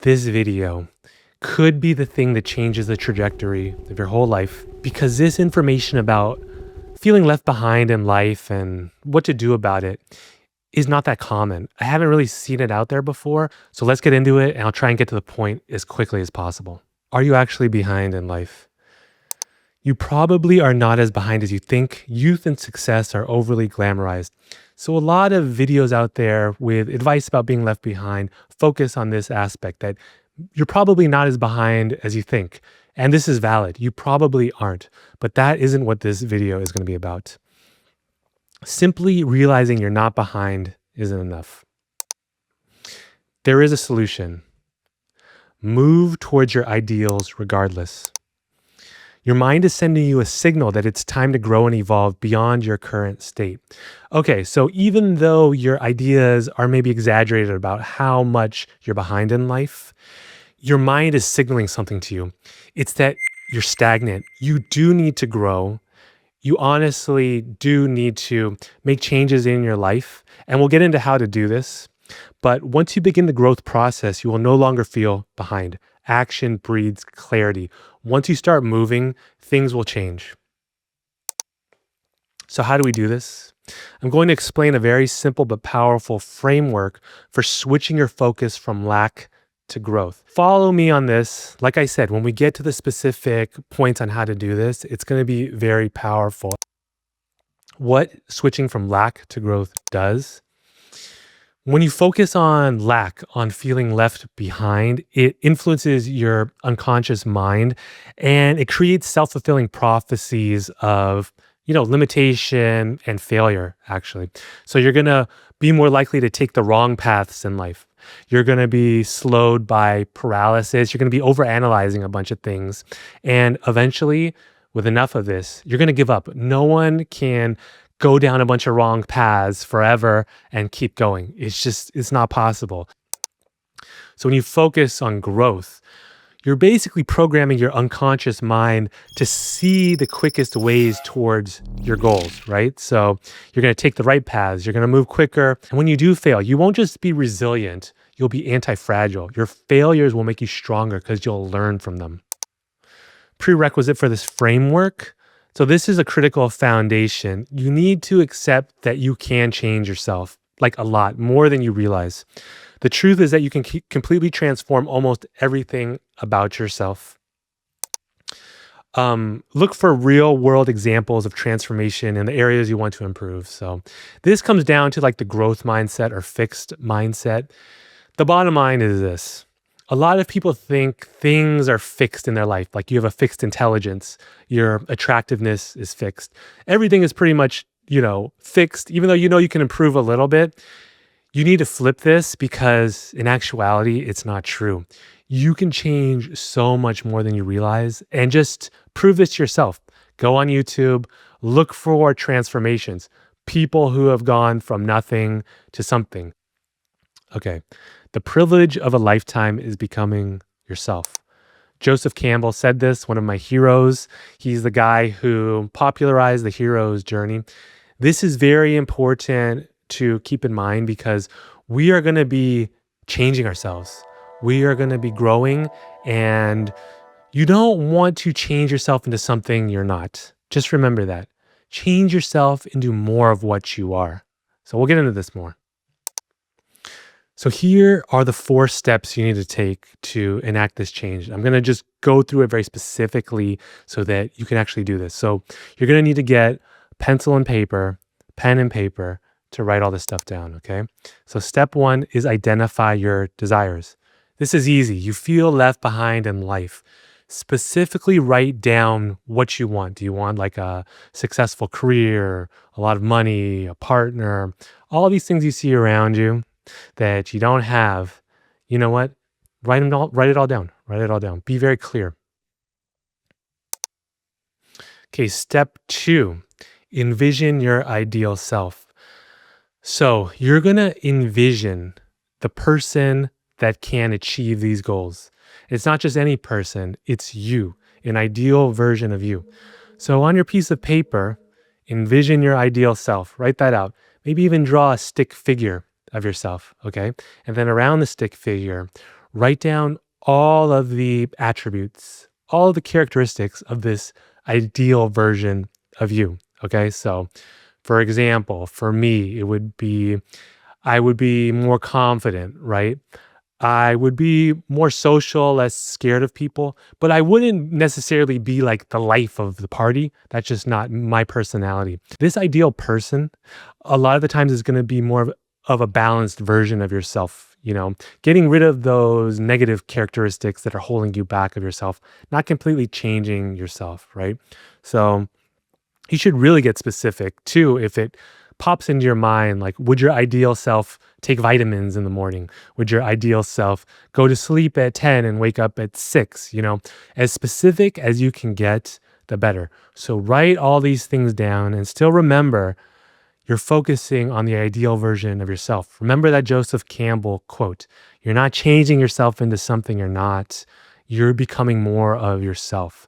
This video could be the thing that changes the trajectory of your whole life because this information about feeling left behind in life and what to do about it is not that common. I haven't really seen it out there before. So let's get into it and I'll try and get to the point as quickly as possible. Are you actually behind in life? You probably are not as behind as you think. Youth and success are overly glamorized. So, a lot of videos out there with advice about being left behind focus on this aspect that you're probably not as behind as you think. And this is valid. You probably aren't. But that isn't what this video is going to be about. Simply realizing you're not behind isn't enough. There is a solution. Move towards your ideals regardless. Your mind is sending you a signal that it's time to grow and evolve beyond your current state. Okay, so even though your ideas are maybe exaggerated about how much you're behind in life, your mind is signaling something to you. It's that you're stagnant. You do need to grow. You honestly do need to make changes in your life. And we'll get into how to do this. But once you begin the growth process, you will no longer feel behind. Action breeds clarity. Once you start moving, things will change. So, how do we do this? I'm going to explain a very simple but powerful framework for switching your focus from lack to growth. Follow me on this. Like I said, when we get to the specific points on how to do this, it's going to be very powerful. What switching from lack to growth does: when you focus on lack, on feeling left behind, it influences your unconscious mind and it creates self-fulfilling prophecies of, limitation and failure, actually. So you're going to be more likely to take the wrong paths in life. You're going to be slowed by paralysis. You're going to be overanalyzing a bunch of things. And eventually, with enough of this, you're going to give up. No one can go down a bunch of wrong paths forever and keep going. It's not possible. So when you focus on growth, you're basically programming your unconscious mind to see the quickest ways towards your goals, right? So you're going to take the right paths, you're going to move quicker. And when you do fail, you won't just be resilient, you'll be anti-fragile. Your failures will make you stronger because you'll learn from them. Prerequisite for this framework. So this is a critical foundation. You need to accept that you can change yourself, like a lot, more than you realize. The truth is that you can completely transform almost everything about yourself. Look for real world examples of transformation in the areas you want to improve. So this comes down to like the growth mindset or fixed mindset. The bottom line is this. A lot of people think things are fixed in their life, like you have a fixed intelligence, your attractiveness is fixed. Everything is pretty much, fixed, even though you can improve a little bit. You need to flip this because in actuality, it's not true. You can change so much more than you realize and just prove this to yourself. Go on YouTube, look for transformations, people who have gone from nothing to something. Okay. The privilege of a lifetime is becoming yourself. Joseph Campbell said this, one of my heroes. He's the guy who popularized the hero's journey. This is very important to keep in mind because we are going to be changing ourselves. We are going to be growing, and you don't want to change yourself into something you're not. Just remember that. Change yourself into more of what you are. So we'll get into this more. So here are the 4 steps you need to take to enact this change. I'm going to just go through it very specifically so that you can actually do this. So you're going to need to get pencil and paper, pen and paper to write all this stuff down, okay? So step 1 is identify your desires. This is easy. You feel left behind in life. Specifically write down what you want. Do you want like a successful career, a lot of money, a partner, all these things you see around you that you don't have? You know what? Write it all down. Write it all down. Be very clear. Okay, step 2, envision your ideal self. So you're going to envision the person that can achieve these goals. It's not just any person, it's you, an ideal version of you. So on your piece of paper, envision your ideal self. Write that out. Maybe even draw a stick figure of yourself, okay? And then around the stick figure, Write down all of the attributes, all of the characteristics of this ideal version of you. Okay. So, for example, for me, it would be I would be more confident, right? I would be more social, less scared of people, but I wouldn't necessarily be like the life of the party. That's just not my personality. This ideal person, a lot of the times, is going to be more of a balanced version of yourself, getting rid of those negative characteristics that are holding you back of yourself, not completely changing yourself, right? So, you should really get specific too if it pops into your mind. Like, would your ideal self take vitamins in the morning? Would your ideal self go to sleep at 10 and wake up at 6? As specific as you can get, the better. So write all these things down and still remember you're focusing on the ideal version of yourself. Remember that Joseph Campbell quote: you're not changing yourself into something you're not, you're becoming more of yourself.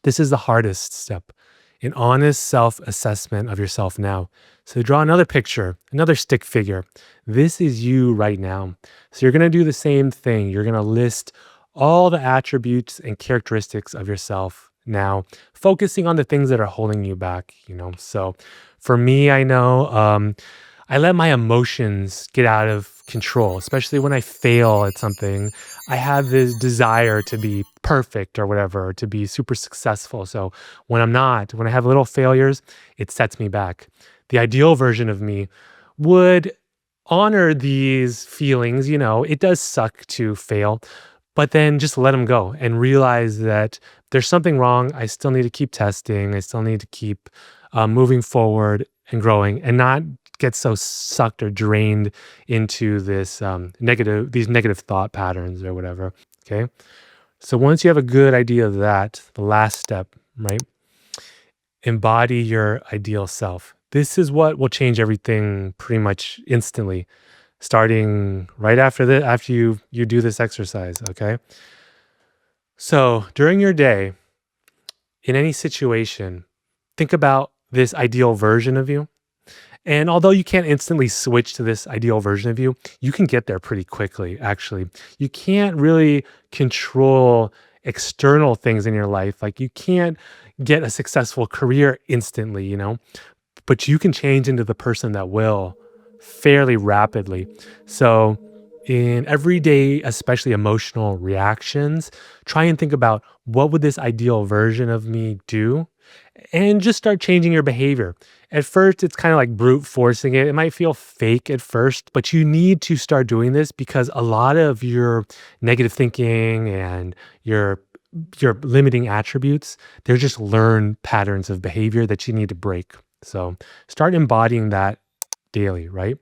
This is the hardest step, an honest self assessment of yourself now. So draw another picture, another stick figure. This is you right now. So you're going to do the same thing. You're going to list all the attributes and characteristics of yourself now, focusing on the things that are holding you back. So for me, I know I let my emotions get out of control, especially when I fail at something. I have this desire to be perfect or whatever, to be super successful. So when I'm not, when I have little failures, it sets me back. The ideal version of me would honor these feelings. It does suck to fail, but then just let them go and realize that there's something wrong. I still need to keep testing. I still need to keep moving forward and growing, and not get so sucked or drained into these negative thought patterns or whatever. Okay. So once you have a good idea of that, the last step, right? Embody your ideal self. This is what will change everything pretty much instantly, starting right after you do this exercise. Okay. So during your day, in any situation, think about this ideal version of you. And although you can't instantly switch to this ideal version of you, you can get there pretty quickly, actually. You can't really control external things in your life. Like, you can't get a successful career instantly, but you can change into the person that will fairly rapidly. So, in everyday, especially emotional reactions, try and think about, what would this ideal version of me do? And just start changing your behavior. At first, it's kind of like brute forcing it. It might feel fake at first, but you need to start doing this, because a lot of your negative thinking and your limiting attributes, they're just learned patterns of behavior that you need to break. So start embodying that daily, right?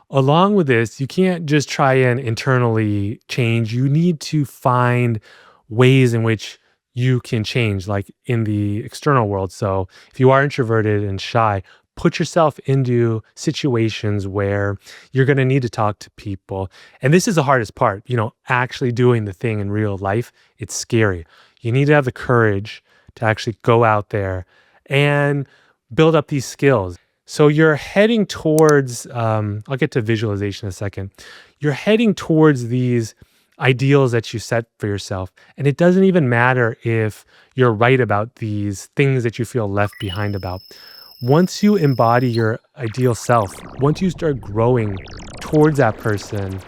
Along with this, you can't just try and internally change. You need to find ways in which you can change, like in the external world. So if you are introverted and shy, put yourself into situations where you're going to need to talk to people. And this is the hardest part, actually doing the thing in real life. It's scary. You need to have the courage to actually go out there and build up these skills. So you're heading towards, I'll get to visualization in a second. You're heading towards these ideals that you set for yourself. And it doesn't even matter if you're right about these things that you feel left behind about. Once you embody your ideal self, once you start growing towards that person,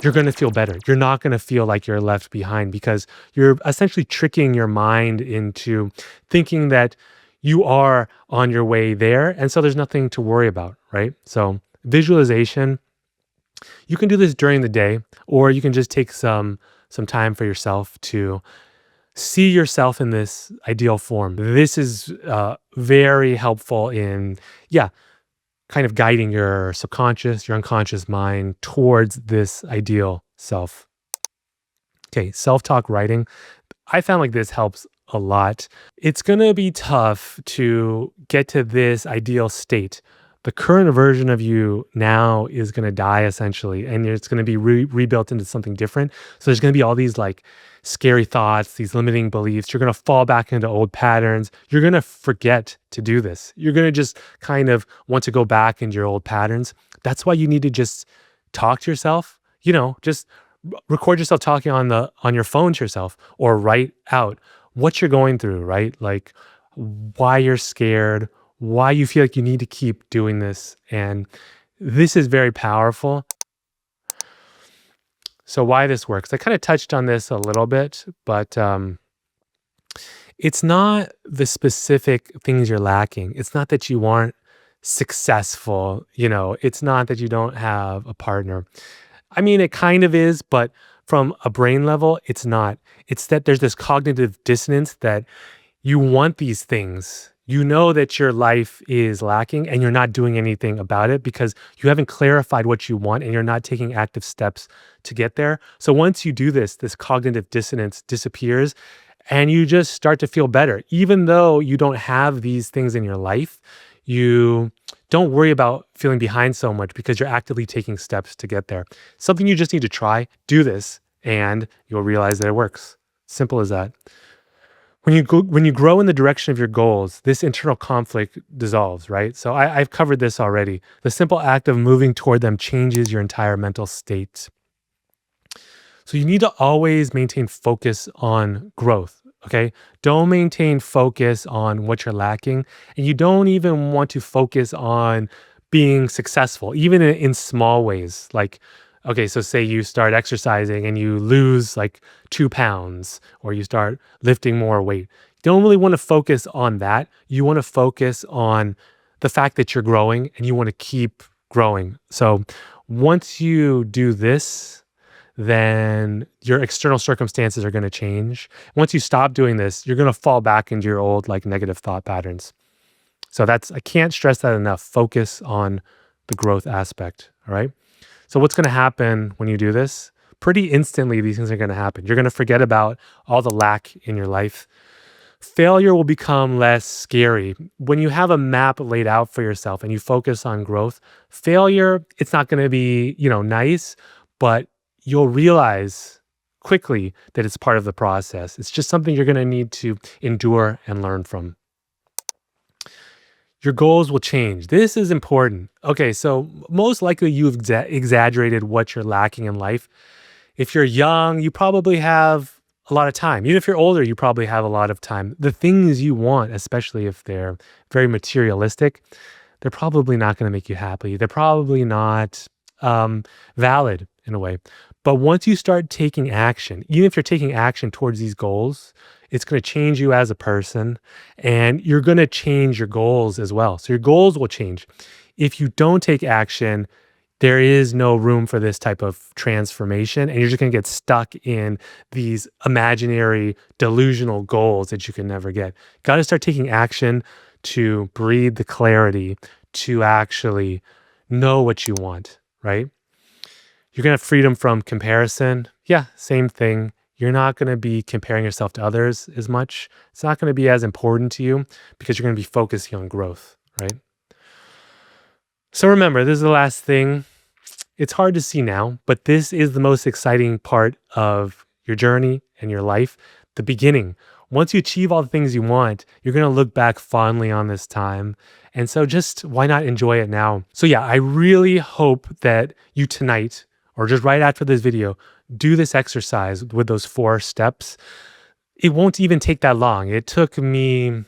you're going to feel better. You're not going to feel like you're left behind, because you're essentially tricking your mind into thinking that you are on your way there. And so there's nothing to worry about, right? So visualization, you can do this during the day, or you can just take some time for yourself to see yourself in this ideal form. This is very helpful in, kind of guiding your subconscious, your unconscious mind towards this ideal self. Okay, self-talk writing. I found like this helps a lot. It's going to be tough to get to this ideal state. The current version of you now is going to die essentially, and it's going to be rebuilt into something different. So there's going to be all these like scary thoughts, these limiting beliefs. You're going to fall back into old patterns. You're going to forget to do this. You're going to just kind of want to go back into your old patterns. That's why you need to just talk to yourself. just record yourself talking on your phone to yourself, or write out what you're going through, right? Like why you're scared, why you feel like you need to keep doing this. And this is very powerful. So why this works, I kind of touched on this a little bit, but it's not the specific things you're lacking. It's not that you aren't successful, it's not that you don't have a partner. I mean, it kind of is, but from a brain level, it's not. It's that there's this cognitive dissonance that you want these things. You know that your life is lacking and you're not doing anything about it because you haven't clarified what you want and you're not taking active steps to get there. So once you do this cognitive dissonance disappears and you just start to feel better. Even though you don't have these things in your life, you don't worry about feeling behind so much because you're actively taking steps to get there. Something you just need to try, do this, and you'll realize that it works. Simple as that. When you grow in the direction of your goals, this internal conflict dissolves, right? So I've covered this already. The simple act of moving toward them changes your entire mental state. So you need to always maintain focus on growth, okay? Don't maintain focus on what you're lacking. And you don't even want to focus on being successful, even in small ways. Like, okay, so say you start exercising and you lose like 2 pounds, or you start lifting more weight. You don't really want to focus on that. You want to focus on the fact that you're growing and you want to keep growing. So once you do this, then your external circumstances are going to change. Once you stop doing this, you're going to fall back into your old like negative thought patterns. So I can't stress that enough. Focus on the growth aspect. All right. So what's going to happen when you do this? Pretty instantly, these things are going to happen. You're going to forget about all the lack in your life. Failure will become less scary. When you have a map laid out for yourself and you focus on growth, failure, it's not going to be, nice, but you'll realize quickly that it's part of the process. It's just something you're going to need to endure and learn from. Your goals will change. This is important. Okay, so most likely you've exaggerated what you're lacking in life. If you're young, you probably have a lot of time. Even if you're older, you probably have a lot of time. The things you want, especially if they're very materialistic, they're probably not going to make you happy. They're probably not valid in a way. But once you start taking action, even if you're taking action towards these goals, it's going to change you as a person, and you're going to change your goals as well. So your goals will change. If you don't take action, there is no room for this type of transformation, and you're just going to get stuck in these imaginary, delusional goals that you can never get. Got to start taking action to breed the clarity to actually know what you want, right? You're going to have freedom from comparison. Yeah, same thing. You're not going to be comparing yourself to others as much. It's not going to be as important to you because you're going to be focusing on growth, right? So remember, this is the last thing. It's hard to see now, but this is the most exciting part of your journey and your life, the beginning. Once you achieve all the things you want, you're going to look back fondly on this time. And so just why not enjoy it now? So yeah, I really hope that you tonight, or just right after this video, do this exercise with those 4 steps. It won't even take that long. It took me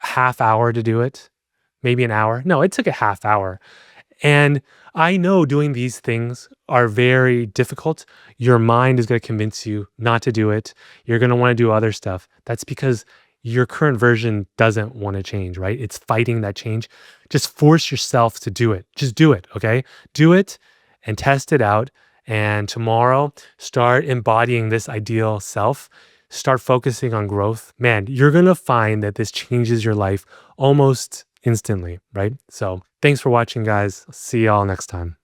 half hour to do it, maybe an hour. No, it took a half hour. And I know doing these things are very difficult. Your mind is going to convince you not to do it. You're going to want to do other stuff. That's because your current version doesn't want to change, right? It's fighting that change. Just force yourself to do it. Just do it, okay? Do it and test it out. And tomorrow, start embodying this ideal self. Start focusing on growth. Man, you're going to find that this changes your life almost instantly, right? So thanks for watching, guys. See y'all next time.